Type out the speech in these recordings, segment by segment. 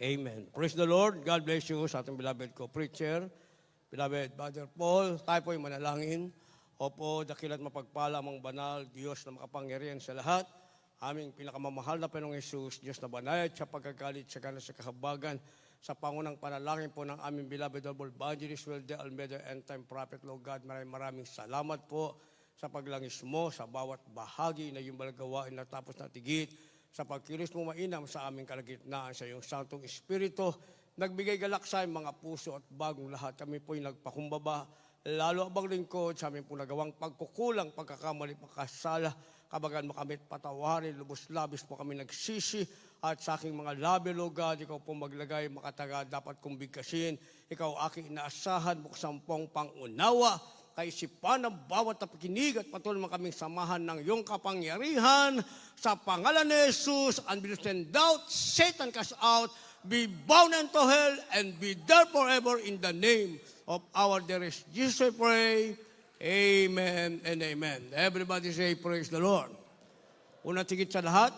Amen. Praise the Lord. God bless you sa ating beloved co-preacher, beloved Brother Paul. Tayo po'y manalangin. Opo, dakilat mapagpala mong banal, Diyos na makapangyarihan sa lahat. Aming pinakamamahal na Panginoong Yesus, Diyos na banayad sa pagkagalit sa ganas sa kahabagan, sa pangunang panalangin po ng aming beloved Double Evangelist Wilde Almeida, End Time Prophet, Lord God, maraming salamat po sa paglangis mo sa bawat bahagi na yung balagawain na tapos na tigit, sa pagkilos mo mainam sa aming kalagitnaan sa iyong Santong Espiritu, nagbigay galak sa aming mga puso at bagong lahat. Kami po'y nagpakumbaba, lalo abang lingkod sa aming punagawang pagkukulang, pagkakamali, pagkasala, kabagan mo kami patawarin, lubos-labis po kami nagsisi, at sa aking mga labi, Lord God, ikaw po maglagay, makataga, dapat kong bigkasin, ikaw aking inaasahan, buksang pong pangunawa, kaisipan ng bawat napakinig at patuloy mo kaming samahan ng iyong kapangyarihan sa pangalan ni Jesus, unbelief and doubt, Satan cast out, be bound unto hell, and be there forever in the name of our dearest Jesus, I pray. Amen and amen. Everybody say, praise the Lord. Una tigit sa lahat,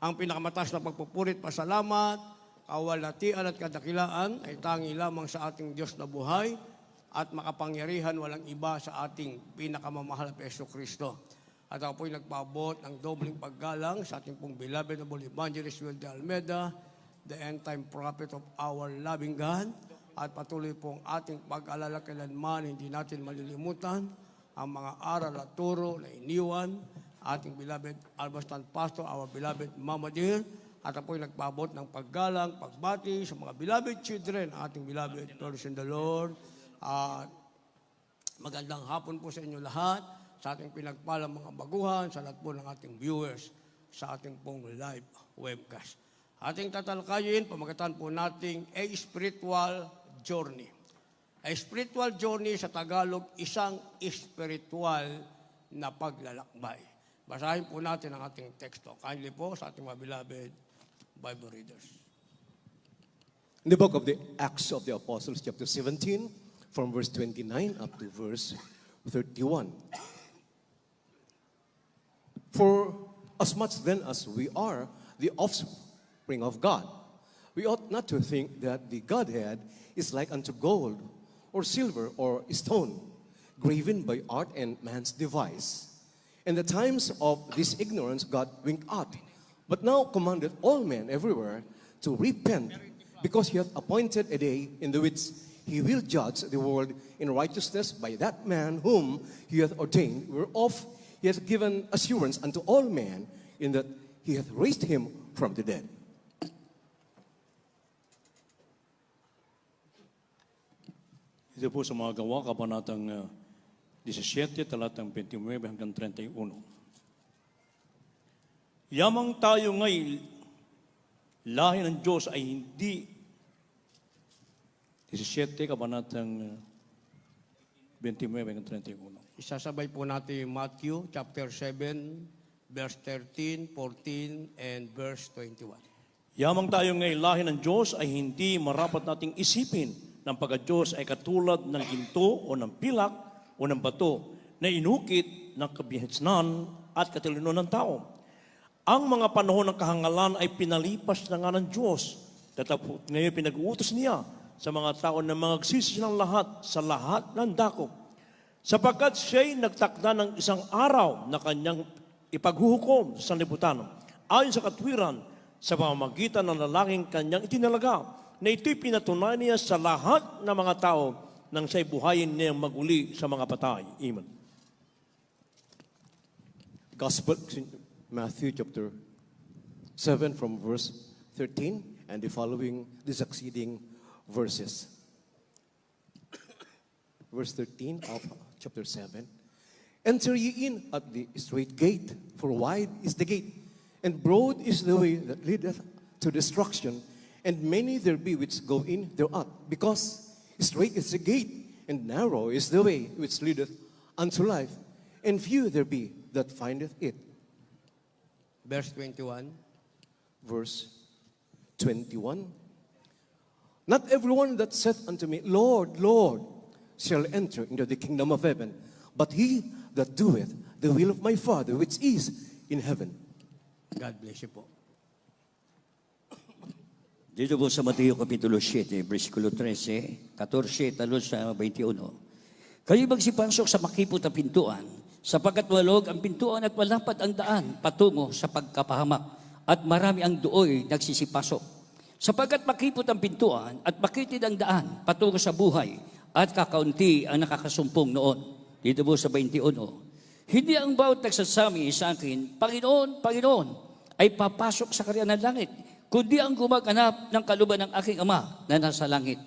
ang pinakamataas na pagpupurit, pasalamat, kawalatian at kadakilaan ay tangi lamang sa ating Diyos na buhay at makapangyarihan, walang iba sa ating pinakamamahal na Jesucristo. At ako po'y nagpaabot ng dobling paggalang sa ating pong beloved na Evangelist Wilde Almeida, the end time prophet of our loving God, at patuloy pong ating pag-alala kailanman, hindi natin malilimutan ang mga aral at turo na iniwan, ating beloved Albastan Pastor, our beloved Mama Dear, at ako po'y nagpaabot ng paggalang, pagbati sa mga beloved children, ating beloved brothers in the Lord. Magandang hapon po sa inyo lahat, sa ating pinagpalang mga baguhan, sa lahat po ng ating viewers, sa ating pong live webcast. Ating tatalakayin, pamagatan po nating a spiritual journey. A spiritual journey sa Tagalog, isang spiritual na paglalakbay. Basahin po natin ang ating teksto. Kindly po sa ating mga beloved Bible readers. In the book of the Acts of the Apostles, chapter 17, from verse 29 up to verse 31. For as much then as we are the offspring of God, we ought not to think that the Godhead is like unto gold, or silver, or stone, graven by art and man's device. In the times of this ignorance God winked at, but now commandeth all men everywhere to repent, because he hath appointed a day in the which he will judge the world in righteousness by that man whom he hath ordained, whereof he hath given assurance unto all men, in that he hath raised him from the dead. Ito po sa mga gawa, kabanatang 17, talatang 29 hanggang 31. Yamang tayo ngay lahi ng Diyos ay hindi 17, kabanatang 29 hanggang 31. Isasabay po natin Matthew chapter 7, verse 13, 14, and verse 21. Yamang tayo ngay lahi ng Diyos ay hindi marapat nating isipin ng pagka-Diyos ay katulad ng ginto o ng pilak o ng bato na inukit ng kabihisnan at katalino ng tao. Ang mga panahon ng kahangalan ay pinalipas na nga ng Diyos. Tatapos ngayon pinag-uutos niya sa mga tao na magsisi ng lahat sa lahat ng dakop. Sapagkat siya'y nagtakda ng isang araw na kanyang ipaghuhukom sa sanlibutan ayon sa katwiran sa pamamagitan ng lalaking kanyang itinalaga, na ito'y pinatunayan niya sa lahat ng mga tao nang siya'y buhayin niyang maguli sa mga patay. Amen. Gospel, Matthew chapter 7 from verse 13 and the following, the succeeding verses. Verse 13 of chapter 7. Enter ye in at the straight gate, for wide is the gate, and broad is the way that leadeth to destruction, and many there be which go in thereat, because straight is the gate, and narrow is the way which leadeth unto life, and few there be that findeth it. Verse 21. Verse 21. Not everyone that saith unto me, Lord, Lord, shall enter into the kingdom of heaven, but he that doeth the will of my Father which is in heaven. God bless you po. Dito po sa Mateo Kapitulo 7, versikulo 13, 14, talon sa 21. Kayo magsipasok sa makipot na pintuan, sapagkat walog ang pintuan at malapad ang daan patungo sa pagkapahamak, at marami ang dooy nagsisipasok. Sapagkat makipot ang pintuan at makitid ang daan patungo sa buhay, at kakaunti ang nakakasumpong noon. Dito po sa 21. Hindi ang bawat nagsasabi sa akin, Panginoon, Panginoon, ay papasok sa karya ng langit, kundi ang gumaganap ng kaluban ng aking Ama na nasa langit.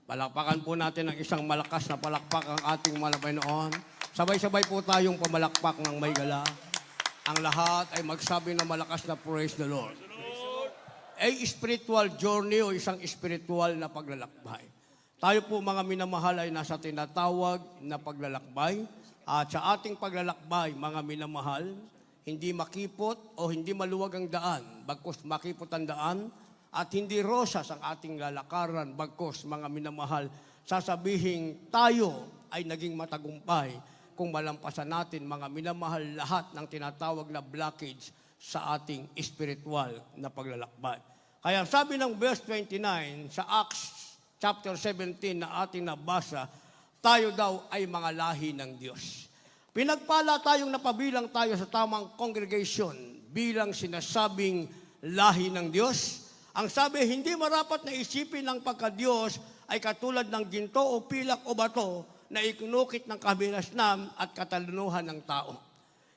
Palakpakan po natin ng isang malakas na palakpak ang ating Panginoon. Sabay-sabay po tayong pamalakpak ng may gala. Ang lahat ay magsabi ng malakas na praise the Lord. A spiritual journey o isang spiritual na paglalakbay. Tayo po mga minamahal ay nasa tinatawag na paglalakbay. At sa ating paglalakbay, mga minamahal, hindi makipot o hindi maluwag ang daan, bagkus makipot ang daan, at hindi rosas ang ating lalakaran, bagkus mga minamahal, sasabihin tayo ay naging matagumpay kung malampasan natin, mga minamahal, lahat ng tinatawag na blockage sa ating spiritual na paglalakbay. Kaya sabi ng verse 29 sa Acts chapter 17 na ating nabasa, tayo daw ay mga lahi ng Diyos. Pinagpala tayong napabilang tayo sa tamang congregation bilang sinasabing lahi ng Diyos. Ang sabi, hindi marapat na isipin ng pagka-Diyos ay katulad ng ginto o pilak o bato na ikinukit ng kabirasnam at katalinuhan ng tao.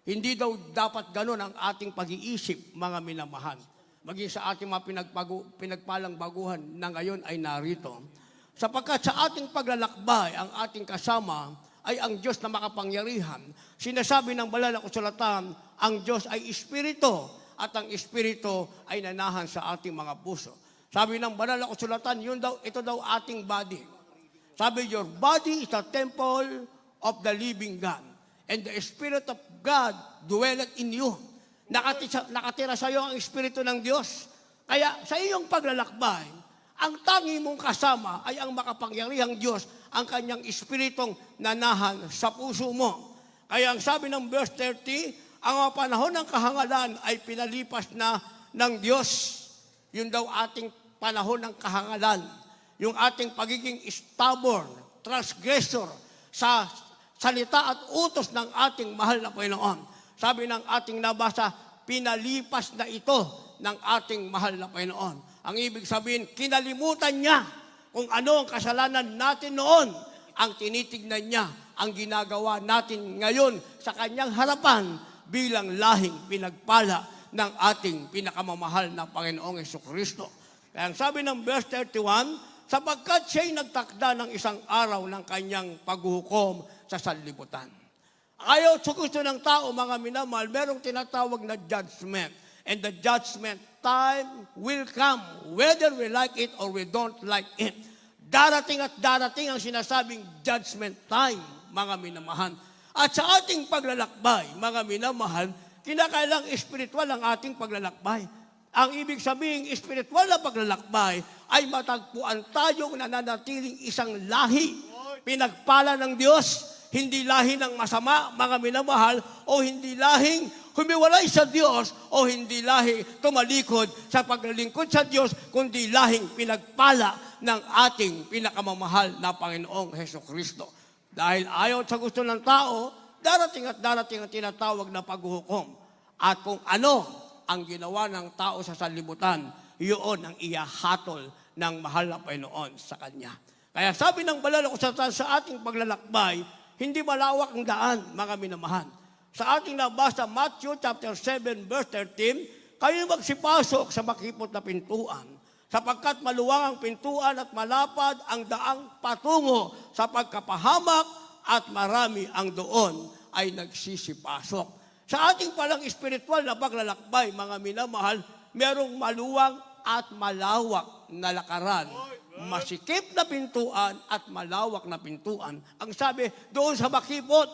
Hindi daw dapat ganun ang ating pag-iisip, mga minamahal. Maging sa ating mga pinagpalang baguhan na ngayon ay narito. Sapagkat sa ating paglalakbay, ang ating kasama ay ang Diyos na makapangyarihan. Sinasabi ng banal na kasulatan, ang Diyos ay Espiritu at ang Espiritu ay nanahan sa ating mga puso. Sabi ng banal na kasulatan, ito daw ating body. Sabi, your body is a temple of the living God, and the Spirit of God dwelleth in you. Nakatira sa iyo ang Espiritu ng Diyos. Kaya sa iyong paglalakbay, ang tangi mong kasama ay ang makapangyarihang Diyos, ang kanyang Espiritong nanahan sa puso mo. Kaya ang sabi ng verse 30, ang mga panahon ng kahangalan ay pinalipas na ng Diyos. Yun daw ating panahon ng kahangalan. Yung ating pagiging stubborn, transgressor sa salita at utos ng ating mahal na Panginoon. Sabi ng ating nabasa, pinalipas na ito ng ating mahal na Panginoon. Ang ibig sabihin, kinalimutan niya kung ano ang kasalanan natin noon. Ang tinitignan niya, ang ginagawa natin ngayon sa kanyang harapan bilang lahing pinagpala ng ating pinakamamahal na Panginoong Jesucristo. Kaya ang sabi ng verse 31, sapagkat siya'y nagtakda ng isang araw ng kanyang paghukom sa sanlibutan. Ayaw sa gusto ng tao, mga minamahal, merong tinatawag na judgment. And the judgment time will come, whether we like it or we don't like it. Darating at darating ang sinasabing judgment time, mga minamahal. At sa ating paglalakbay, mga minamahal, kinakailang espiritual ang ating paglalakbay. Ang ibig sabihin, espiritual na paglalakbay ay matagpuan tayong nananatiling isang lahi. Pinagpala ng Diyos, hindi lahi ng masama, mga minamahal, o hindi lahing humiwalay sa Diyos, o hindi lahi tumalikod sa paglilingkod sa Diyos, kundi lahing pinagpala ng ating pinakamamahal na Panginoong Jesucristo. Dahil ayaw sa gusto ng tao, darating at darating ang tinatawag na paghuhukom. At kung ano ang ginawa ng tao sa sanlibutan, yun ang iyahatol ng mahal na Panginoon sa Kanya. Kaya sabi ng banal na kasulatan sa ating paglalakbay, hindi malawak ang daan, mga minamahal. Sa ating nabasa, Matthew chapter 7, verse 13, kayo magsipasok sa makipot na pintuan, sapagkat maluwang ang pintuan at malapad ang daang patungo sa pagkapahamak at marami ang doon ay nagsisipasok. Sa ating palang espiritual na paglalakbay, mga minamahal, merong maluwang at malawak na lakaran. Masikip na pintuan at malawak na pintuan. Ang sabi, doon sa makipot,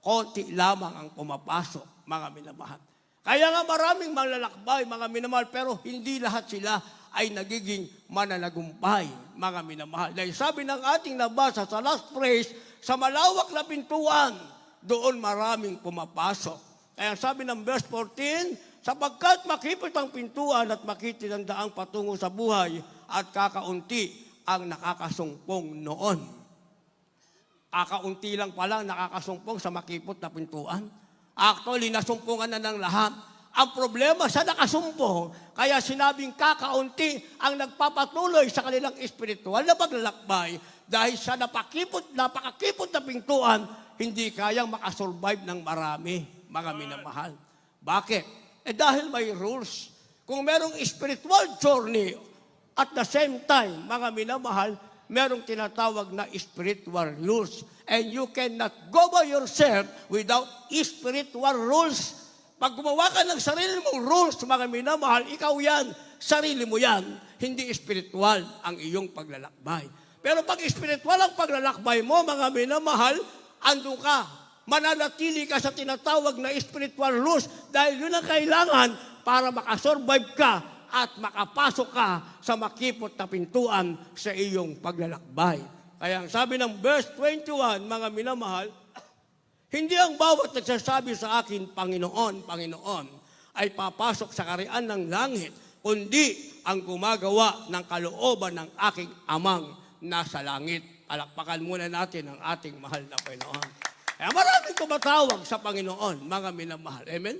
konti lamang ang pumapasok, mga minamahal. Kaya nga maraming malalakbay, mga minamahal, pero hindi lahat sila ay nagiging mananagumpay, mga minamahal. Dahil sabi ng ating nabasa sa last phrase, sa malawak na pintuan, doon maraming pumapasok. Kaya sabi ng verse 14, Sapagkat makipot ang pintuan at makitid ang daang patungo sa buhay at kakaunti ang nakakasumpong noon. Kakaunti lang pala nakakasumpong sa makipot na pintuan. Actually, nasumpungan na ng lahat. Ang problema sa nakasumpong, kaya sinabing kakaunti ang nagpapatuloy sa kanilang espiritual na paglalakbay dahil sa napakakipot na pintuan, hindi kayang makasurvive ng marami, mga minamahal. Bakit? Dahil may rules. Kung merong spiritual journey, at the same time, mga minamahal, merong tinatawag na spiritual rules. And you cannot go by yourself without spiritual rules. Pag gumawa ka ng sarili mong rules, mga minamahal, ikaw yan, sarili mo yan. Hindi spiritual ang iyong paglalakbay. Pero pag spiritual ang paglalakbay mo, mga minamahal, andun ka. Mananatili ka sa tinatawag na spiritual rules dahil yun ang kailangan para makasurvive ka at makapasok ka sa makipot na pintuan sa iyong paglalakbay. Kaya ang sabi ng verse 21, mga minamahal, hindi ang bawat nagsasabi sa akin, Panginoon, Panginoon, ay papasok sa karian ng langit, kundi ang gumagawa ng kalooban ng aking amang nasa langit. Palakpakan muna natin ang ating mahal na Panginoon. Kaya maraming tumatawag sa Panginoon, mga minamahal. Amen?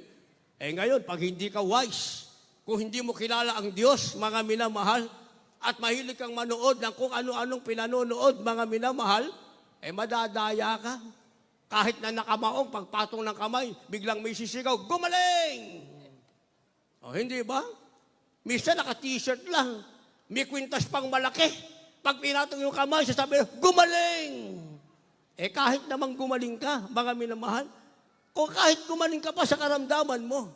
Ngayon, pag hindi ka wise, kung hindi mo kilala ang Diyos, mga minamahal, at mahilig kang manood ng kung ano-anong pinanonood, mga minamahal, madadaya ka. Kahit na nakamaong, pagpatong ng kamay, biglang may sisigaw, gumaling! O, hindi ba? Minsan naka-t-shirt lang, may kwintas pang malaki. Pag pinatong yung kamay, sasabi, gumaling! Kahit namang gumaling ka, mga minamahal, kung kahit gumaling ka pa sa karamdaman mo,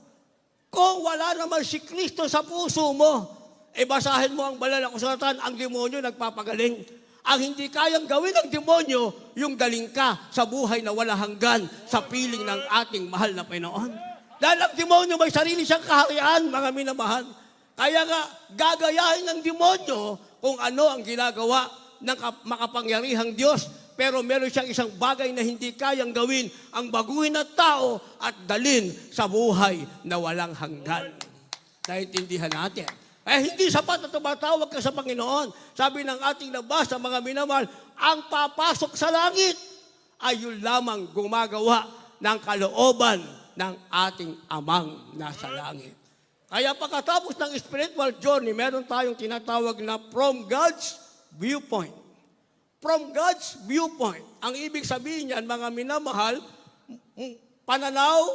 kung wala naman si Kristo sa puso mo, basahin mo ang banal na kasulatan, ang demonyo nagpapagaling. Ang hindi kayang gawin ng demonyo, yung galing ka sa buhay na wala hanggan sa piling ng ating mahal na Panginoon. Dahil ang demonyo may sarili siyang kaharian, mga minamahal. Kaya nga, gagayahin ng demonyo kung ano ang ginagawa ng makapangyarihang Diyos. Pero meron siyang isang bagay na hindi kayang gawin, ang baguhin na tao at dalin sa buhay na walang hanggan. Naintindihan natin. Hindi sapat na tumatawag ka sa Panginoon. Sabi ng ating nabasa, mga minamahal, ang papasok sa langit ay yun lamang gumagawa ng kalooban ng ating amang nasa langit. Kaya pagkatapos ng spiritual journey, meron tayong tinatawag na from God's viewpoint. From God's viewpoint. Ang ibig sabihin niyan, mga minamahal, pananaw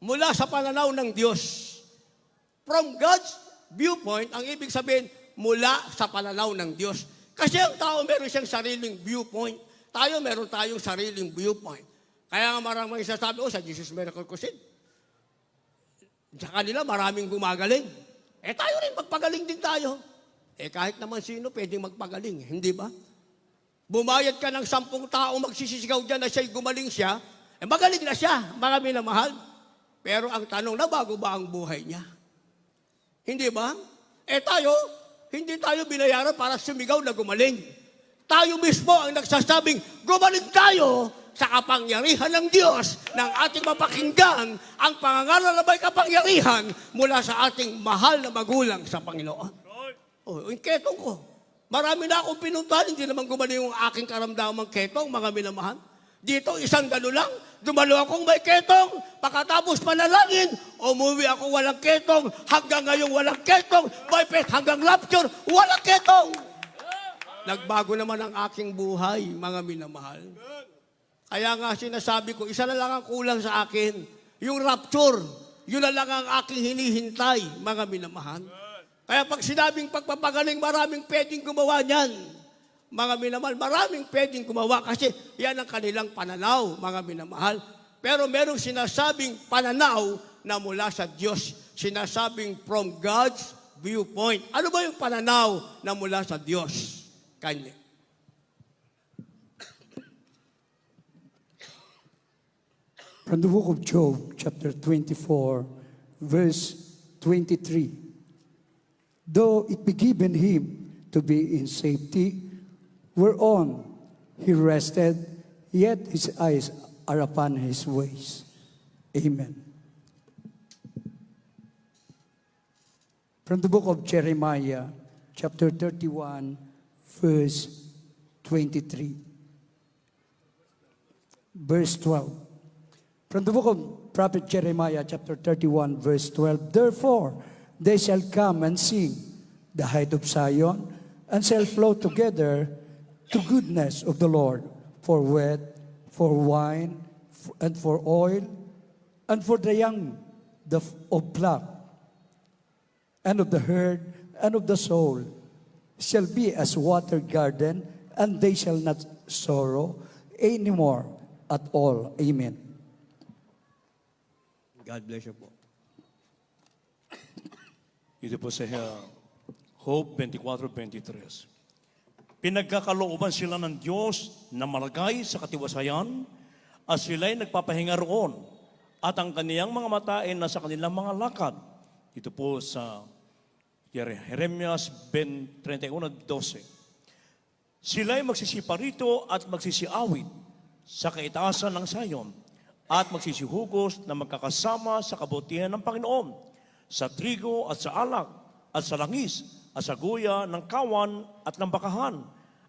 mula sa pananaw ng Diyos. From God's viewpoint, ang ibig sabihin, mula sa pananaw ng Diyos. Kasi ang tao meron siyang sariling viewpoint. Tayo meron tayong sariling viewpoint. Kaya nga maraming sasabi, sa Jesus Miracle Crusade. Sa kanila maraming gumagaling. Tayo rin, magpagaling din tayo. Kahit naman sino pwedeng magpagaling, hindi ba? Bumayad ka ng 10 tao magsisisigaw dyan na siya'y gumaling siya, magaling na siya, mga minamahal. Pero ang tanong, nabago ba ang buhay niya? Hindi ba? Tayo, hindi tayo binayaran para sumigaw na gumaling. Tayo mismo ang nagsasabing, gumaling tayo sa kapangyarihan ng Diyos ng ating mapakinggan ang pangangaral na may kapangyarihan mula sa ating mahal na magulang sa Panginoon. Yung ketong ko. Marami na akong pinuntahan, hindi naman gumaling yung aking karamdamang ketong, mga minamahal. Dito, isang gano lang, dumalo akong may ketong, pagkatapos panalangin, umuwi ako walang ketong, hanggang ngayon walang ketong, may pet hanggang rapture, walang ketong. Nagbago naman ang aking buhay, mga minamahal. Kaya nga sinasabi ko, isa na lang ang kulang sa akin, yung rapture, yun na lang ang aking hinihintay, mga minamahal. Kaya pag sinabing pagpapagaling, maraming pwedeng gumawa niyan. Mga minamahal, maraming pwedeng gumawa kasi yan ang kanilang pananaw, mga minamahal. Pero merong sinasabing pananaw na mula sa Diyos. Sinasabing from God's viewpoint. Ano ba yung pananaw na mula sa Diyos? Kanya. From the book of Job, chapter 24, verse 23. Though it be given him to be in safety, whereon he rested, yet his eyes are upon his ways. Amen. From the book of Jeremiah, chapter 31, verse 23. Verse 12. From the book of prophet Jeremiah, chapter 31, verse 12. Therefore, they shall come and sing the height of Zion, and shall flow together to goodness of the Lord, for wheat, for wine, and for oil, and for the young of flock, and of the herd, and of the soul, shall be as watered garden, and they shall not sorrow anymore at all. Amen. God bless you po. Ito po sa Hope 24:23. Pinagkakalooban sila ng Diyos na malagay sa katiwasayan at sila'y nagpapahinga roon at ang kaniyang mga mata ay nasa kanilang mga lakad. Ito po sa Jeremias 31:12. Sila'y magsisiparito at magsisiawit sa kaitaasan ng Zion at magsisihugos na magkakasama sa kabutihan ng Panginoon, sa trigo at sa alak at sa langis at sa guya ng kawan at ng bakahan.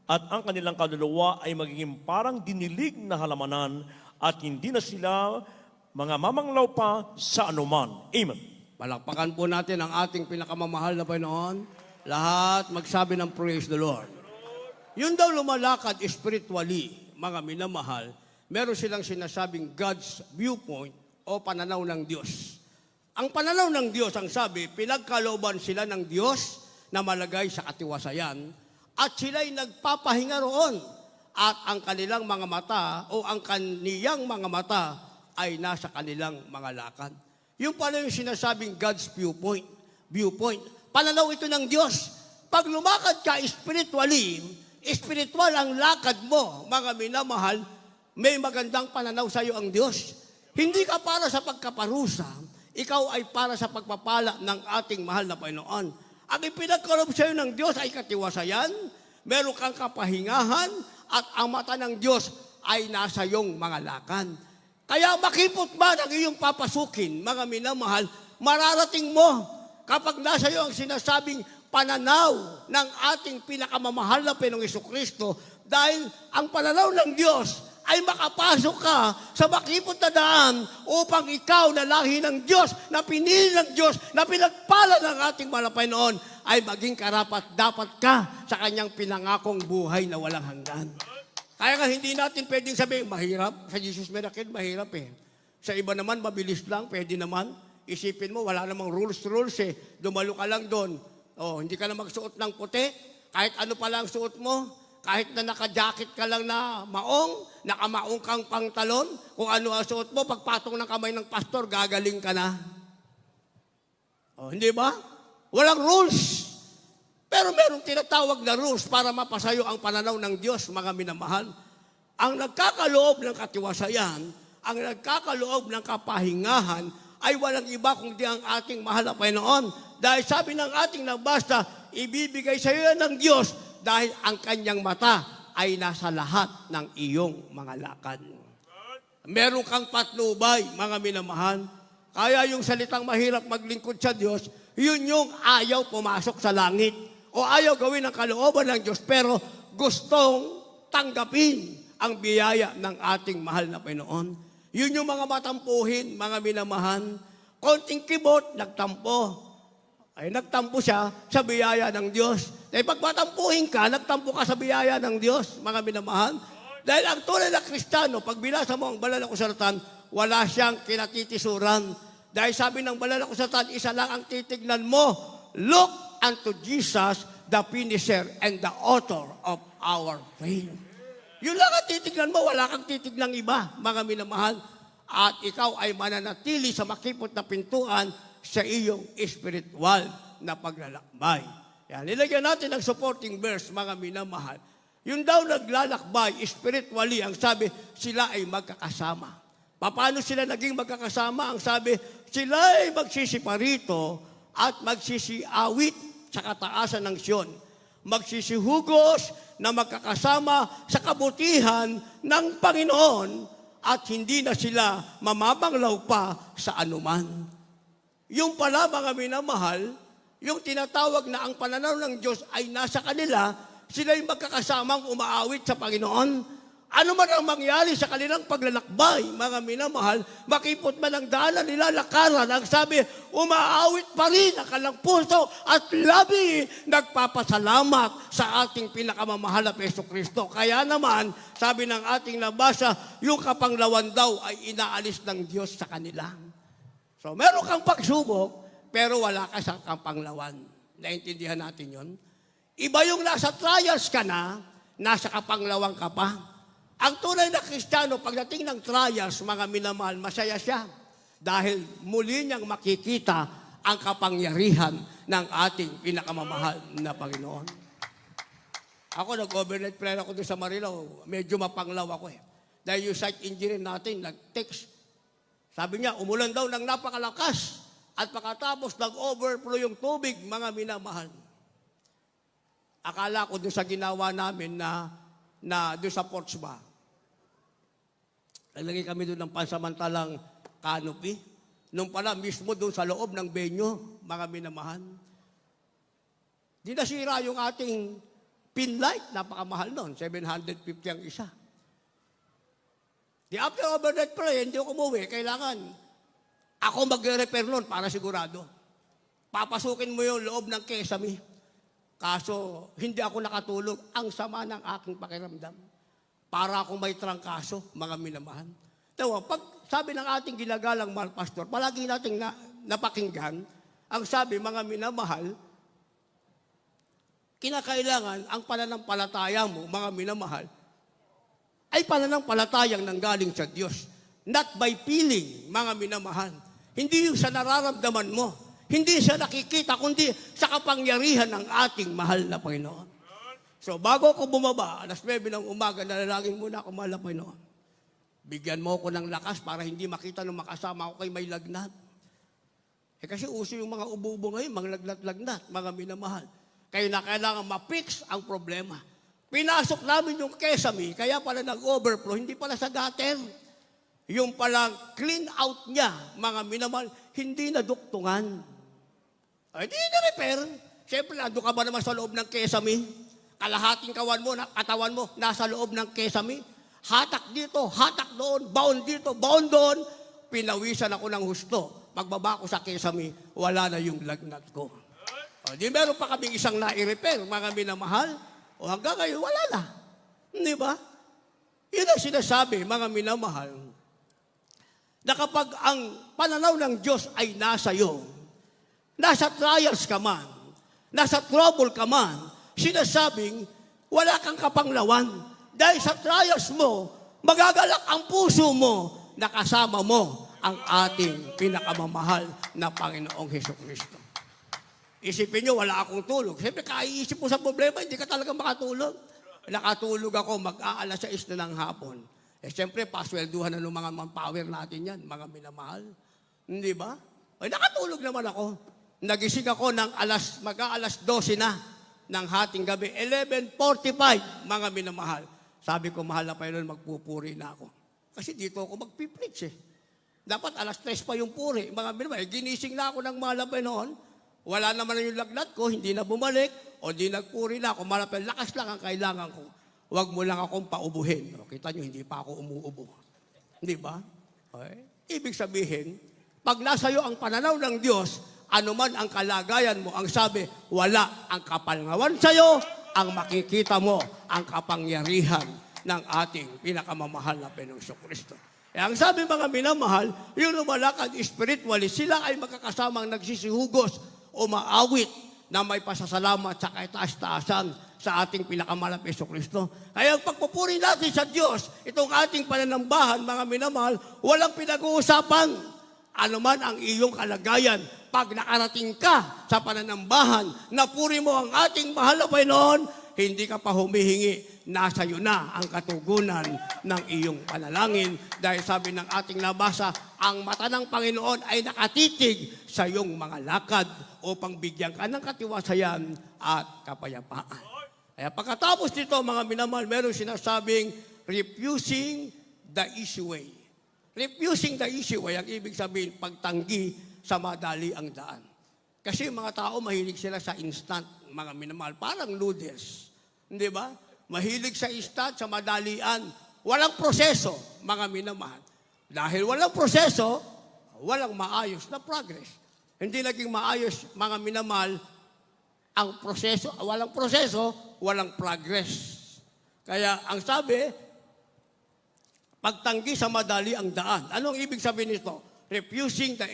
At ang kanilang kaluluwa ay magiging parang dinilig na halamanan at hindi na sila mga mamanglaw pa sa anuman. Amen. Palakpakan po natin ang ating pinakamamahal na Panginoon. Lahat magsabi ng praise the Lord. Yun daw lumalakad spiritually, mga minamahal, meron silang sinasabing God's viewpoint o pananaw ng Diyos. Ang pananaw ng Diyos, ang sabi, pinagkalooban sila ng Diyos na malagay sa katiwasayan at sila'y nagpapahinga roon at ang kanilang mga mata o ang kaniyang mga mata ay nasa kanilang mga lakad. Yung pala yung sinasabing God's viewpoint. Pananaw ito ng Diyos. Pag lumakad ka spiritually, spiritual ang lakad mo, mga minamahal, may magandang pananaw sa iyo ang Diyos. Hindi ka para sa pagkaparusa, ikaw ay para sa pagpapala ng ating mahal na Panginoon. Ang ipinagkaloob sa iyo ng Diyos ay katiwasayan, meron kang kapahingahan, at ang mata ng Diyos ay nasa iyong mga lakad. Kaya makipot man ang iyong papasukin, mga minamahal, mararating mo kapag nasa iyo ang sinasabing pananaw ng ating pinakamamahal na Panginoong Jesucristo, dahil ang pananaw ng Diyos ay makapasok ka sa makipot na daan upang ikaw na lahi ng Diyos, na pinili ng Diyos, na pinagpala ng ating mahal na Panginoon, ay maging karapat-dapat ka sa kanyang pinangakong buhay na walang hanggan. Kaya nga hindi natin pwedeng sabihin, mahirap. Sa Jesus Miracle, mahirap eh. Sa iba naman, mabilis lang, pwede naman. Isipin mo, wala namang rules eh. Dumalo ka lang doon. Oh, hindi ka na magsuot ng puti. Kahit ano pa lang suot mo, kahit na naka-jacket ka lang na maong, nakamaong kang pangtalon, kung ano ang suot mo, pagpatong ng kamay ng pastor, gagaling ka na. Oh, hindi ba? Walang rules. Pero merong tinatawag na rules para mapasayo ang pananaw ng Diyos, mga minamahal. Ang nagkakaloob ng katiwasayan, ang nagkakaloob ng kapahingahan, ay walang iba kundi ang ating mahal na Panginoon. Dahil sabi ng ating nabasa, ibibigay sa iyo ng Diyos dahil ang kanyang mata ay nasa lahat ng iyong mga lakad. Meron kang patnubay, mga minamahal. Kaya yung salitang mahirap maglingkod sa Diyos, yun yung ayaw pumasok sa langit o ayaw gawin ang kalooban ng Diyos, pero gustong tanggapin ang biyaya ng ating mahal na Panginoon. Yun yung mga matampuhin, mga minamahal. Konting kibot, nagtampo. Ay nagtampo siya sa biyaya ng Diyos. Dahil pag matampuhin ka, nagtampo ka sa biyaya ng Diyos, mga minamahal. Dahil ang tunay na Kristiyano, pag binasa mo ang banal na kasulatan, wala siyang kinatitisuran. Dahil sabi ng banal na kasulatan, isa lang ang titignan mo. Look unto Jesus, the finisher and the author of our faith. Yun lang ang titignan mo, wala kang titignan iba, mga minamahal. At ikaw ay mananatili sa makipot na pintuan sa iyong spiritual na paglalakbay. Yan, nilagyan natin ang supporting verse, mga minamahal. Yung daw naglalakbay, spiritually, ang sabi, sila ay magkakasama. Paano sila naging magkakasama? Ang sabi, sila ay magsisiparito at magsisiawit sa kataasan ng Sion. Magsisihugos na magkakasama sa kabutihan ng Panginoon at hindi na sila mamabanglaw pa sa anuman. Yung pala mga minamahal, yung tinatawag na ang pananaw ng Diyos ay nasa kanila, sila'y magkakasamang umaawit sa Panginoon. Ano man ang mangyari sa kanilang paglalakbay, mga minamahal, makipot man ang daanan nila, lakaran, ang sabi, umaawit pa rin ang kanilang puso at labi nagpapasalamat sa ating pinakamamahal na Jesucristo. Kaya naman, sabi ng ating nabasa, yung kapanglawan daw ay inaalis ng Diyos sa kanila. So, meron kang pagsubok, pero wala ka sa kapanglawan. Naintindihan natin yon. Iba yung nasa trials ka na, nasa kapanglawan ka pa. Ang tunay na Kristiyano, pagdating ng trials, mga minamahal, masaya siya. Dahil muli niyang makikita ang kapangyarihan ng ating pinakamamahal na Panginoon. Ako, nag-overnight prayer ako doon sa Marilao. Medyo mapanglaw ako eh. Dahil yung site engineer natin, nag-text. Sabi niya, umulan daw ng napakalakas. At pagkatapos, nag-overflow yung tubig, mga minamahal. Akala ko doon sa ginawa namin na doon sa porch ba. Naglagay kami doon ng pansamantalang canopy. Nung pala mismo doon sa loob ng venue, mga minamahal. Di nasira yung ating pin light, napakamahal noon, 750 ang isa. Di after overnight prayer, hindi ako umuwi, kailangan ako mag-repair noon para sigurado. Papasukin mo yung loob ng kesame. Kaso, hindi ako nakatulog. Ang sama ng aking pakiramdam. Para akong may trangkaso, mga minamahal. Tawa, pag sabi ng ating ginagalang mahal pastor, palagi nating napakinggan, ang sabi, mga minamahal, kinakailangan ang pananampalataya mo, mga minamahal, ay pananampalatayang nanggaling sa Diyos. Not by feeling, mga minamahal. Hindi yung sa nararamdaman mo. Hindi siya nakikita, kundi sa kapangyarihan ng ating mahal na Panginoon. So, bago ako bumaba, alas 9 ng umaga, nalalangin muna ako, mahal na Panginoon. Bigyan mo ako ng lakas para hindi makita nung makasama ako kay may lagnat. Kasi uso yung mga ubo-ubo ngayon, mga lagnat-lagnat, mga minamahal. Kaya na kailangan ma-fix ang problema. Pinasok namin yung kesame, kaya pala nag-overflow, hindi pala sa gutter. Yung palang clean out niya, mga minamahal, hindi na duktungan. Ay, di na-repair. Siyempre, ando ka ba naman sa loob ng kesame? Kalahating katawan mo, nasa loob ng kesame. Hatak dito, hatak doon, baon dito, baon doon. Pinawisan ako ng husto. Pagbaba ko sa kesame, wala na yung lagnat ko. O, di meron pa kaming isang nai-repair, mga minamahal. O hanggang ngayon, wala na. Di ba? Yun ang sinasabi, mga minamahal, na kapag ang pananaw ng Diyos ay nasa iyo, nasa trials ka man, nasa trouble ka man, sinasabing, wala kang kapanglawan. Dahil sa trials mo, magagalak ang puso mo na kasama mo ang ating pinakamamahal na Panginoong Jesucristo. Isipin nyo, wala akong tulog. Siyempre, kaiisip mo sa problema, hindi ka talaga makatulog. Nakatulog ako, mag-aalas 6 na ng hapon. Siyempre, paswelduhan na ng mga manpower natin yan, mga minamahal. Hindi ba? Nakatulog naman ako. Nagising ako ng mag-aalas 12 na ng hating gabi, 11:45, mga minamahal. Sabi ko, mahal na Panginoon, magpupuri na ako. Kasi dito ako magpipreach eh. Dapat alas 3 pa yung puri. Mga minamahal, ginising na ako ng mahal na Panginoon. Wala naman yung lagnat ko, hindi na bumalik, o di nagpuri na ako. Mahal na Panginoon, lakas lang ang kailangan ko. Huwag mo lang akong paubuhin. O, kita nyo, hindi pa ako umuubo. Hindi ba? Okay. Ibig sabihin, pag nasa iyo ang pananaw ng Diyos, anuman ang kalagayan mo, ang sabi, wala ang kapalngawan sa iyo, ang makikita mo, ang kapangyarihan ng ating pinakamamahal na Panginoong Jesucristo. Ang sabi mga minamahal, yung lumalakad spiritually, sila ay magkakasamang nagsisihugos o maawit na may pasasalamat sa kaitaas-taasan sa ating pinakamahal na Jesucristo. Kaya ang pagpupuri natin sa Diyos, itong ating pananambahan, mga minamahal, walang pinag-uusapan. Ano man ang iyong kalagayan, pag nakarating ka sa pananambahan, napuri mo ang ating mahal na Panginoon, hindi ka pa humihingi, nasa iyo na ang katugunan ng iyong panalangin. Dahil sabi ng ating nabasa, ang mata ng Panginoon ay nakatitig sa iyong mga lakad upang bigyan ka ng katiwasayan at kapayapaan. Kaya pagkatapos nito, mga minamahal, meron sinasabing refusing the easy way. Refusing the easy way, ang ibig sabihin, pagtanggi sa madali ang daan. Kasi yung mga tao, mahilig sila sa instant, mga minamahal, parang noodles. Hindi ba? Mahilig sa instant, sa madalian. Walang proseso, mga minamahal. Dahil walang proseso, walang maayos na progress. Hindi naging maayos, mga minamahal, ang proseso, walang proseso, walang progress. Kaya ang sabi, pagtanggi sa madali ang daan. Anong ibig sabihin nito? Refusing the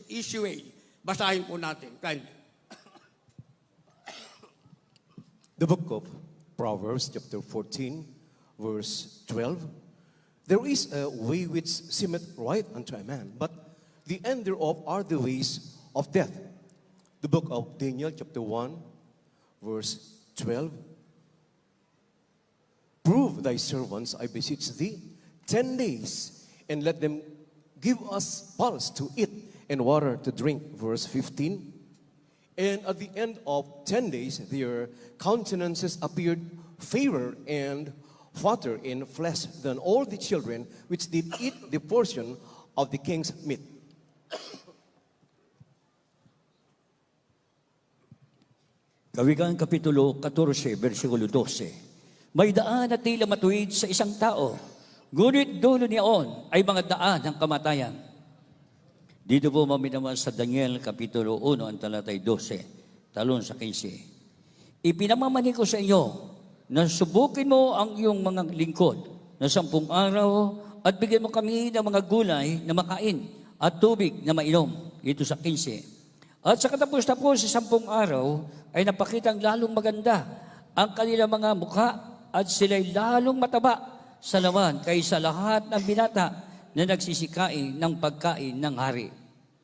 easy way. Basahin po natin. Kindly. The book of Proverbs, chapter 14, verse 12. There is a way which seemeth right unto a man, but the end thereof are the ways of death. The book of Daniel, chapter 1, verse 12. Prove thy servants, I beseech thee, 10 days, and let them give us pulse to eat and water to drink. Verse 15. And at the end of 10 days, their countenances appeared fairer and fatter in flesh than all the children which did eat the portion of the king's meat. Kawikaan Kapitulo 14, versikulo 12. May daan na tila matuwid sa isang tao, ngunit dulo niyaon ay mga daan ng kamatayan. Dito po maminaman sa Daniel Kapitulo 1, ang talatay 12, talon sa 15. Ipinamamani ko sa inyo na subukin mo ang iyong mga lingkod na 10 araw at bigyan mo kami ng mga gulay na makain at tubig na mainom. Ito sa 15. At sa katapos-tapos sa 10 araw ay napakitang lalong maganda ang kanilang mga mukha at sila'y lalong mataba sa laman kaysa lahat ng binata na nagsisikain ng pagkain ng hari.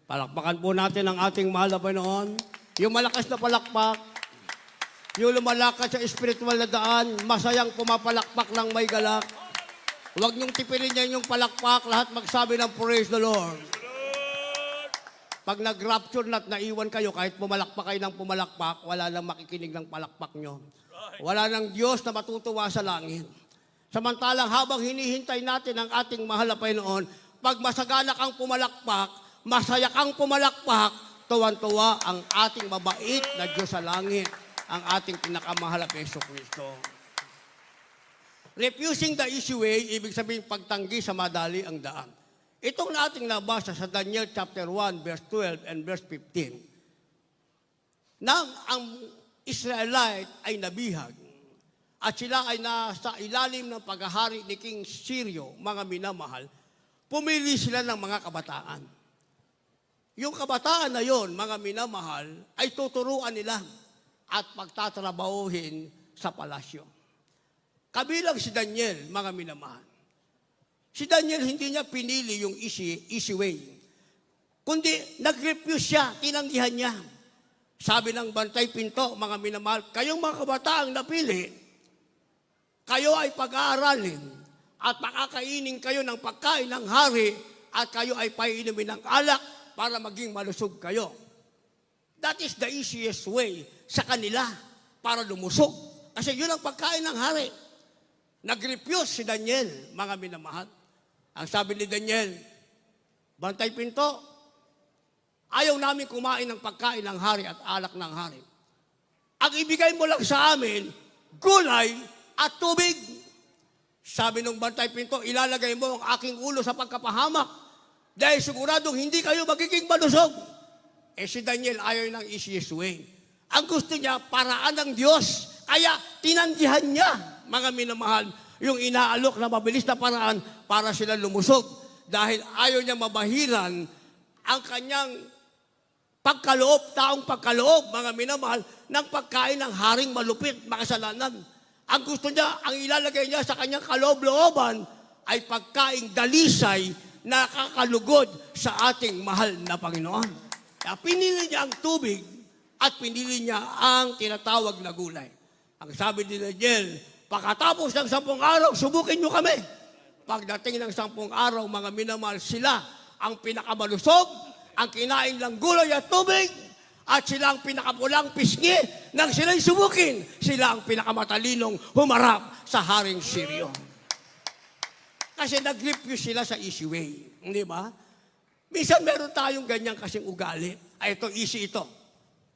Palakpakan po natin ang ating mahal na Panginoon. Yung malakas na palakpak, yung lumalakas sa spiritual na daan, masayang pumapalakpak ng may galak. Huwag niyong tipirin niya yung palakpak, lahat magsabi ng praise the Lord. Pag nag-rapture na't naiwan kayo, kahit pumalakpak kayo ng pumalakpak, wala nang makikinig ng palakpak nyo. Wala nang Diyos na matutuwa sa langit. Samantalang habang hinihintay natin ang ating mahal na Panginoon, pag masagana kang pumalakpak, masaya kang pumalakpak, tuwan-tuwa ang ating mabait na Diyos sa langit, ang ating pinakamahal na Hesus Kristo. Refusing the easy way, ibig sabihin pagtanggi sa madali ang daan. Itong ating nabasa sa Daniel chapter 1, verse 12 and verse 15. Nang ang Israelite ay nabihag at sila ay nasa ilalim ng paghahari ni King Cyrus, mga minamahal, pumili sila ng mga kabataan. Yung kabataan na yon, mga minamahal, ay tuturuan nila at pagtatrabahuhin sa palasyo. Kabilang si Daniel, mga minamahal. Si Daniel, hindi niya pinili yung easy way. Kundi, nag-refuse siya, tinanggihan niya. Sabi ng bantay pinto, mga minamahal, kayong mga kabataang napili, kayo ay pag-aaralin at makakainin kayo ng pagkain ng hari at kayo ay painumin ng alak para maging malusog kayo. That is the easiest way sa kanila para lumusog. Kasi yun ang pagkain ng hari. Nag-refuse si Daniel, mga minamahal. Ang sabi ni Daniel, bantay pinto, ayaw namin kumain ng pagkain ng hari at alak ng hari. Ang ibigay mo lang sa amin, gulay at tubig. Sabi ng bantay pinto, ilalagay mo ang aking ulo sa pagkapahamak dahil siguradong hindi kayo magiging malusog. Si Daniel ayaw ng easiest way. Ang gusto niya, paraan ng Diyos. Kaya tinanggihan niya, mga minamahal, yung inaalok na mabilis na paraan para sila lumusog. Dahil ayaw niya mabahiran ang kanyang pagkaloob, taong pagkaloob, mga minamahal, ng pagkain ng haring malupit, makasalanan. Ang gusto niya, ang ilalagay niya sa kanyang kaloob-looban ay pagkaing dalisay na kakalugod sa ating mahal na Panginoon. Kaya pinili niya ang tubig at pinili niya ang tinatawag na gulay. Ang sabi ni Daniel, pagkatapos ng 10 araw, subukin niyo kami. Pagdating ng 10 araw, mga minamahal, sila ang pinakamalusog, ang kinain lang gulay at tubig, at sila ang pinakapulang pisngi nang sila'y subukin. Sila ang pinakamatalinong humarap sa Haring Cyrus. Kasi nag-refuse sila sa easy way. Hindi ba? Minsan meron tayong ganyan kasing ugali. Ay, ito, easy ito.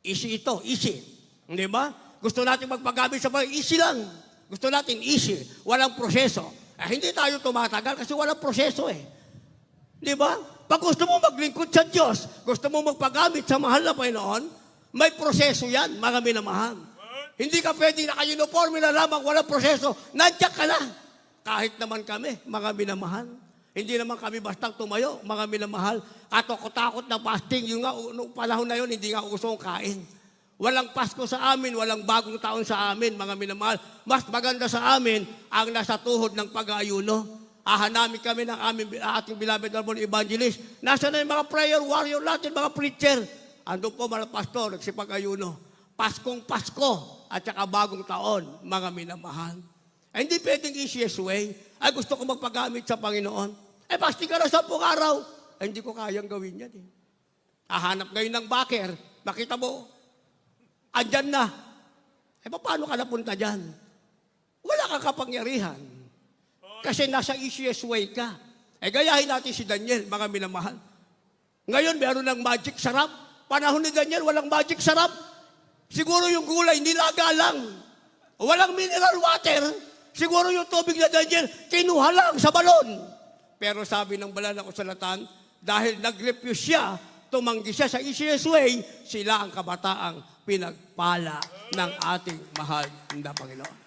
Easy ito, easy. Hindi ba? Gusto natin magpagamit sa mga easy lang. Gusto natin easy. Walang proseso. Hindi tayo tumatagal kasi walang proseso eh. Di ba? Pag gusto mo maglingkod sa Diyos, gusto mo magpagamit sa mahal na Panginoon, may proseso yan, mga minamahal. Hindi ka pwede naka-uniforme na lamang, walang proseso. Nandiyan ka na. Kahit naman kami, mga minamahal. Hindi naman kami bastang tumayo, mga minamahal. Katakot-takot na fasting. Yung nga, noong panahon na yun, hindi nga uso ang kain. Walang Pasko sa amin, walang bagong taon sa amin, mga minamahal. Mas maganda sa amin ang nasa tuhod ng pag-aayuno. Namin kami ng ating beloved Honorable Evangelist. Nasaan na yung mga prayer warrior natin, mga preacher. Ando po mga pastor, nagsipag-ayuno. Paskong Pasko at saka bagong taon, mga minamahal. Hindi pwedeng easiest way. Ay, gusto ko magpagamit sa Panginoon. Fasting ka na 10 araw. Hindi ko kayang gawin yan. Hahanap ngayon ng baker. Makita mo, andyan na. Paano ka napunta dyan? Wala kang kapangyarihan. Kasi nasa easiest way ka. Gayahin natin si Daniel, mga minamahal. Ngayon, meron ng magic sarap. Panahon ni Daniel, walang magic sarap. Siguro yung gulay, nilaga lang. Walang mineral water. Siguro yung tubig na Daniel, kinuha lang sa balon. Pero sabi ng banal na kasulatan, dahil nag-refuse siya, tumanggi siya sa easiest way, sila ang kabataang pinagpala ng ating mahal na Panginoon.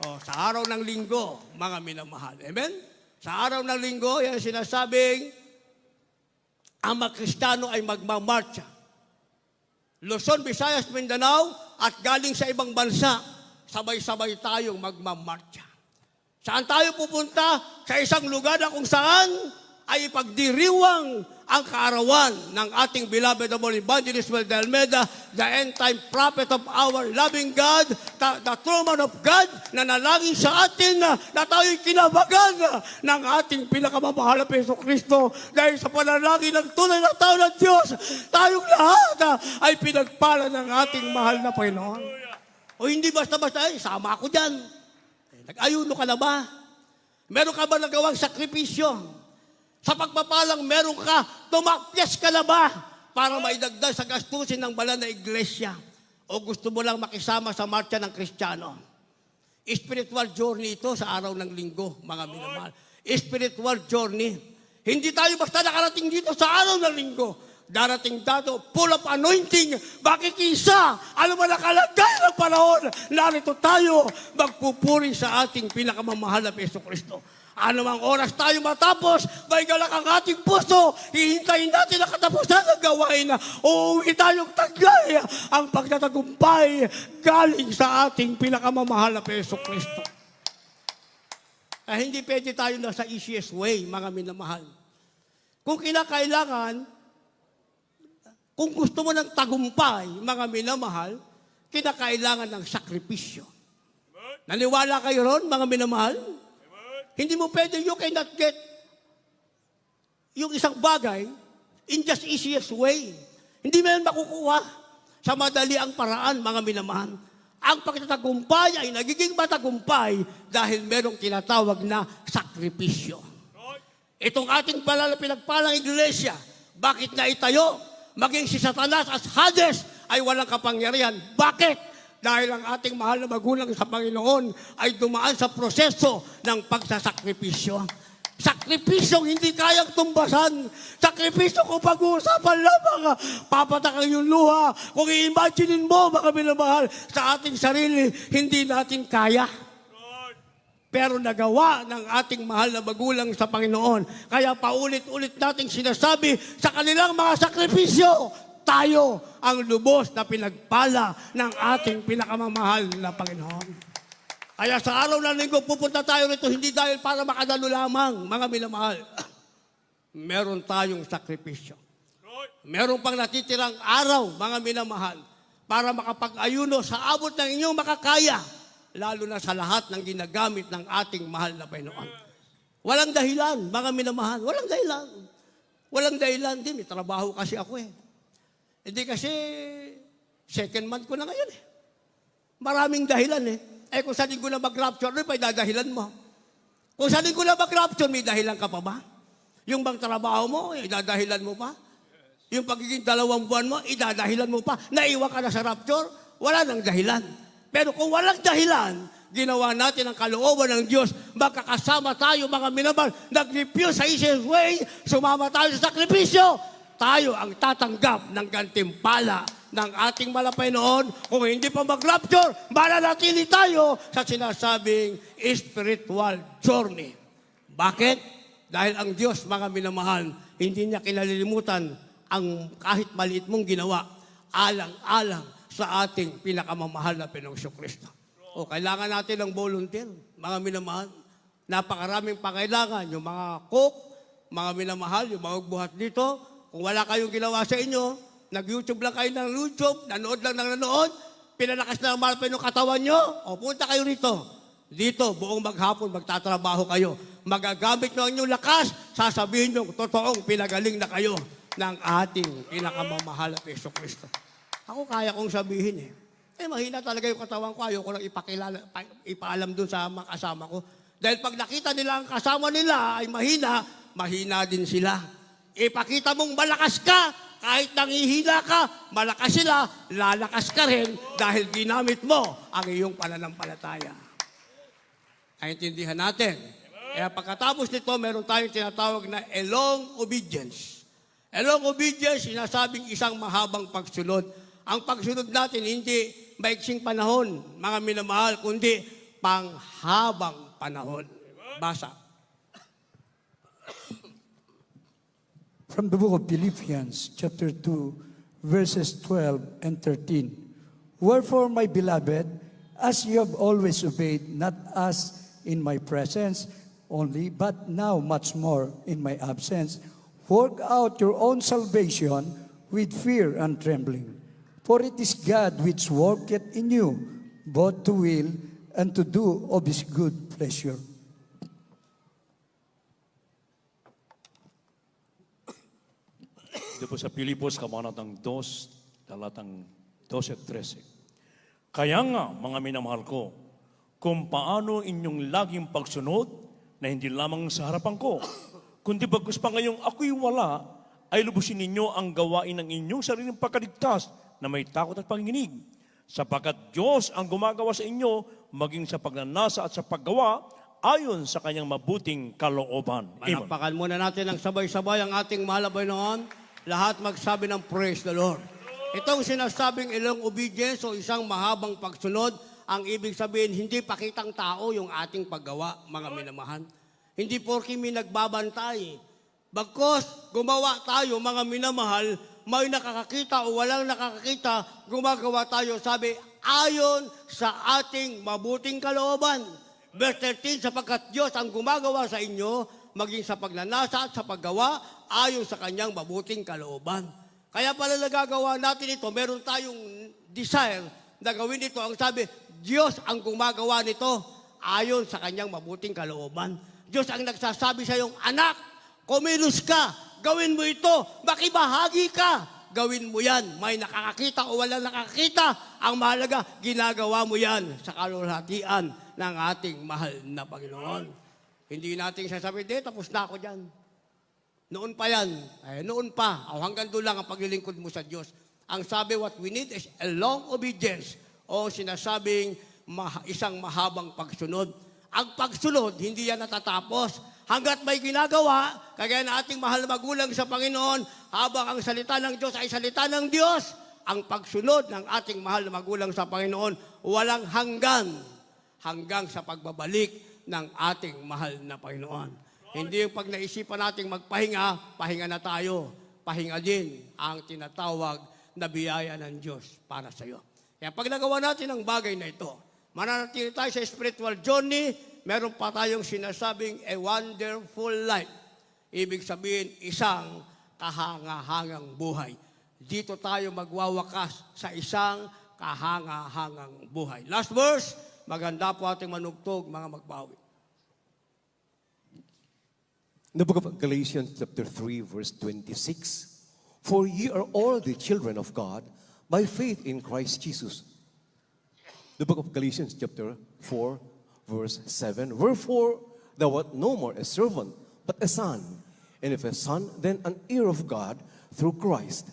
Sa araw ng linggo, mga minamahal. Amen? Sa araw ng linggo, yan sinasabing, ang mga Kristiyano ay magmamarcha. Luzon, Visayas, Mindanao, at galing sa ibang bansa, sabay-sabay tayong magmamarcha. Saan tayo pupunta? Sa isang lugar na kung saan ay ipagdiriwang ang kaarawan ng ating beloved Evangelist Well de Almeida, the end-time prophet of our loving God, the true man of God, na nalangin sa atin na tayo'y kinabagan ng ating pinakamamahal na Hesus Kristo dahil sa panalangin ng tunay na tao ng Diyos, tayong lahat ay pinagpala ng ating mahal na Panginoon. O hindi basta-basta, sama ako dyan. Nag-ayuno ka na ba? Meron ka ba nagawang sakripisyo? Sa pagpapalang meron ka, tumakyas ka na ba para maidagdag sa gastusin ng banal na iglesia? O gusto mo lang makisama sa marcha ng Kristiyano? Spiritual journey ito sa araw ng linggo, mga minamahal. Spiritual journey. Hindi tayo basta nakarating dito sa araw ng linggo. Darating dato, full of anointing, makikisa, alam mo nakalagay ng panahon, narito tayo, magpupuri sa ating pinakamamahal na Hesus Kristo. Ano mang oras tayo matapos, may galak ang ating puso, hihintayin natin ang katapusan ng gawain na uuwi tayong taglay ang pagtatagumpay galing sa ating pinakamamahal na Hesus Kristo. Hindi pwede tayo nasa easiest way, mga minamahal. Kung kinakailangan, kung gusto mo ng tagumpay, mga minamahal, kinakailangan ng sakripisyo. Naniwala kayo ron, mga minamahal? Hindi mo pwede, you cannot get yung isang bagay in just easiest way. Hindi mo yan makukuha sa madali ang paraan, mga minamahal. Ang pagtatagumpay ay nagiging matagumpay dahil merong tinatawag na sakripisyo. Itong ating pinagpalang iglesia, bakit na itayo? Maging si Satanas as Hades ay walang kapangyarihan. Bakit? Dahil ang ating mahal na magulang sa Panginoon ay dumaan sa proseso ng pagsasakripisyo. Sakripisyong hindi kayang tumbasan. Sakripisyo kung pag-uusapan lamang, papatakang yung luha. Kung i-imaginein mo, mga minamahal, sa ating sarili, hindi natin kaya. Pero nagawa ng ating mahal na magulang sa Panginoon. Kaya paulit-ulit nating sinasabi sa kanilang mga sakripisyo, tayo ang lubos na pinagpala ng ating pinakamamahal na Panginoon. Kaya sa araw ng linggo, pupunta tayo rito hindi dahil para makadalo lamang, mga minamahal. Meron tayong sakripisyo. Meron pang natitirang araw, mga minamahal, para makapag-ayuno sa abot ng inyong makakaya, lalo na sa lahat ng ginagamit ng ating mahal na Panginoon. Walang dahilan, mga minamahal. Walang dahilan. Walang dahilan din. May trabaho kasi ako eh. Hindi kasi, second month ko na ngayon eh. Maraming dahilan eh. Kung sa linggo na mag-rapture, ano pa dadahilan mo? Kung sa linggo na mag-rapture, may dahilan ka pa ba? Yung bang trabaho mo, idadahilan mo pa? Yung pagiging 2 buwan mo, idadahilan mo pa? Naiwan ka na sa rapture? Wala nang dahilan. Pero kung walang dahilan, ginawa natin ang kalooban ng Diyos, magkakasama tayo mga minamahal, nag-refuse sa His way, sumama tayo sa sakripisyo, tayo ang tatanggap ng gantimpala ng ating malapay noon. Kung hindi pa mag-rapture, mananatili tayo sa sinasabing spiritual journey. Bakit? Dahil ang Diyos, mga minamahal, hindi niya kinalilimutan ang kahit maliit mong ginawa, alang-alang sa ating pinakamamahal na Pinoong Kristo. O kailangan natin ng volunteer, mga minamahal. Napakaraming pangailangan, yung mga cook, mga minamahal, yung mga buhat dito. Kung wala kayong ginawa sa inyo, nag-YouTube lang kayo ng YouTube, nanood lang ng nanood, pinalakas na ang malapay ng katawan nyo, o punta kayo rito. Dito, buong maghapon, magtatrabaho kayo. Magagamit nyo ang inyong lakas, sasabihin nyo, totoong pinagaling na kayo ng ating pinakamamahal na Peso Kristo. Ako kaya kong sabihin mahina talaga yung katawan ko, ayoko lang ipaalam dun sa mga kasama ko. Dahil pag nakita nila ang kasama nila ay mahina, mahina din sila. Ipakita mong malakas ka, kahit nangihina ka, malakas sila, lalakas ka rin dahil ginamit mo ang iyong pananampalataya. Naintindihan natin. Kaya pagkatapos nito, meron tayong tinatawag na elong obedience. Elong obedience, sinasabing isang mahabang pagsunod. Ang pagsunod natin, hindi maiksing panahon, mga minamahal, kundi panghabang panahon. Basa. From the book of Philippians, chapter 2, verses 12 and 13. Wherefore, my beloved, as you have always obeyed, not as in my presence only, but now much more in my absence, work out your own salvation with fear and trembling. For it is God which worketh in you, both to will and to do of His good pleasure. Ito po sa Pilipos, kabanatang 2, talatang 12 at 13. Kaya nga, mga minamahal ko, kung paano inyong laging pagsunod na hindi lamang sa harapan ko, kundi bagkus pa ngayong ako'y wala, ay lubusin ninyo ang gawain ng inyong sariling pagkaligtas na may takot at panginginig. Sapagkat Diyos ang gumagawa sa inyo, maging sa pagnanasa at sa paggawa, ayon sa kanyang mabuting kalooban. Amen. Panapakan muna natin ang sabay-sabay ang ating mahal na Panginoon. Lahat magsabi ng praise the Lord. Itong sinasabing elong obedience o isang mahabang pagsunod, ang ibig sabihin, hindi pakitang tao yung ating paggawa, mga minamahal. Hindi porke may nagbabantay. Bagkos, gumawa tayo, mga minamahal, may nakakakita o walang nakakakita, gumagawa tayo, sabi, ayon sa ating mabuting kalooban. Verse 13, sapagkat Diyos ang gumagawa sa inyo, maging sa pagnanasa at sa paggawa, ayon sa kanyang mabuting kalooban. Kaya pala nagagawa natin ito, meron tayong desire na gawin ito. Ang sabi, Diyos ang gumagawa nito, ayon sa kanyang mabuting kalooban. Diyos ang nagsasabi sa iyong, anak, kumilos ka, gawin mo ito, makibahagi ka, gawin mo yan. May nakakakita o walang nakakakita, ang mahalaga, ginagawa mo yan sa kalulhatian ng ating mahal na Panginoon. Hindi natin sasabihin, tapos na ako dyan. Noon pa yan, noon pa, hanggang doon lang ang paglilingkod mo sa Diyos. Ang sabi, what we need is a long obedience o sinasabing isang mahabang pagsunod. Ang pagsunod, hindi yan natatapos. Hanggat may ginagawa, kagaya na ating mahal na magulang sa Panginoon, habang ang salita ng Diyos ay salita ng Diyos, ang pagsunod ng ating mahal na magulang sa Panginoon, walang hanggang sa pagbabalik ng ating mahal na Panginoon. Hindi yung pag naisipan nating magpahinga, pahinga na tayo. Pahinga din ang tinatawag na biyaya ng Diyos para sa iyo. Kaya pag nagawa natin ang bagay na ito, mananatili tayo sa spiritual journey, meron pa tayong sinasabing a wonderful life. Ibig sabihin, isang kahanga-hangang buhay. Dito tayo magwawakas sa isang kahanga-hangang buhay. Last verse, maganda po ating manugtog, mga magbawi. In the book of Galatians chapter 3, verse 26, for ye are all the children of God by faith in Christ Jesus. The book of Galatians chapter 4, verse 7, wherefore thou art no more a servant, but a son. And if a son, then an heir of God through Christ.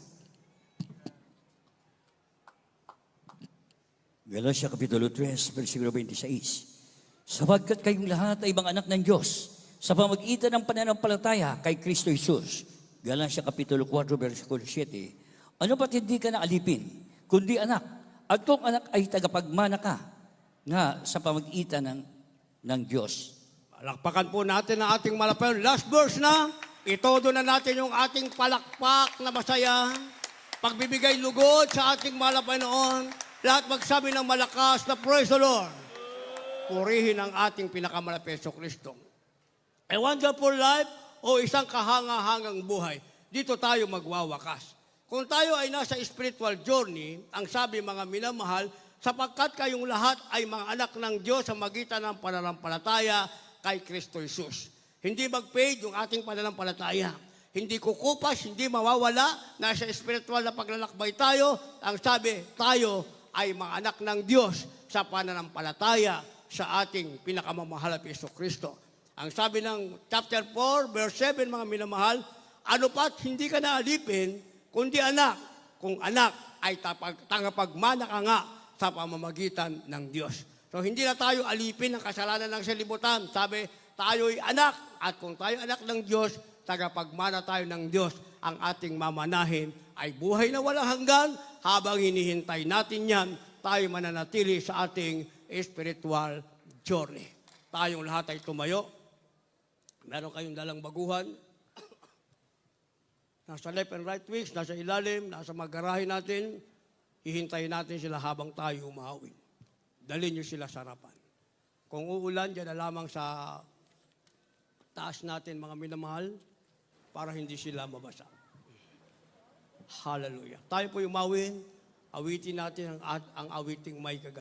Galatia Kapitulo 3, versikulo 26. Sapagkat kayong lahat ay mga anak ng Diyos sa pamagitan ng pananampalataya kay Kristo Jesus. Galatia Kapitulo 4, versikulo 7. Ano ba't hindi ka na alipin, kundi anak? At kung anak ay tagapagmana ka nga sa pamagitan ng Diyos. Palakpakan po natin ang ating malapayon. Last verse na. Itodo na natin yung ating palakpak na masaya. Pagbibigay lugod sa ating malapayon. Lahat magsabi ng malakas na praise the Lord. Purihin ang ating pinakamalapit sa Kristo. A wonderful life o isang kahanga-hangang buhay. Dito tayo magwawakas. Kung tayo ay nasa spiritual journey, ang sabi mga minamahal, sapagkat kayong lahat ay mga anak ng Diyos sa magitan ng pananampalataya kay Kristo Jesus. Hindi mag-fade yung ating pananampalataya. Hindi kukupas, hindi mawawala. Nasa spiritual na paglalakbay tayo. Ang sabi, tayo ay mga anak ng Diyos sa pananampalataya sa ating pinakamamahal na Kristo Kristo. Ang sabi ng chapter 4, verse 7, mga minamahal, ano pa't hindi ka naalipin, kundi anak. Kung anak ay tagapagmana ka nga sa pamamagitan ng Diyos. So hindi na tayo alipin ng kasalanan ng salibutan. Sabi, tayo'y anak. At kung tayo anak ng Diyos, tagapagmana tayo ng Diyos. Ang ating mamanahin ay buhay na walang hanggan. Habang hinihintay natin yan, tayo mananatili sa ating spiritual journey. Tayong lahat ay tumayo. Meron kayong dalang baguhan. Nasa left and right wings, nasa ilalim, nasa magarahe natin. Hihintayin natin sila habang tayo umahawin. Dalhin nyo sila sa harapan. Kung uulan, dyan na lamang sa taas natin, mga minamahal, para hindi sila mabasa. Hallelujah. Tayo po umawin, awitin natin ang awiting may kagaya.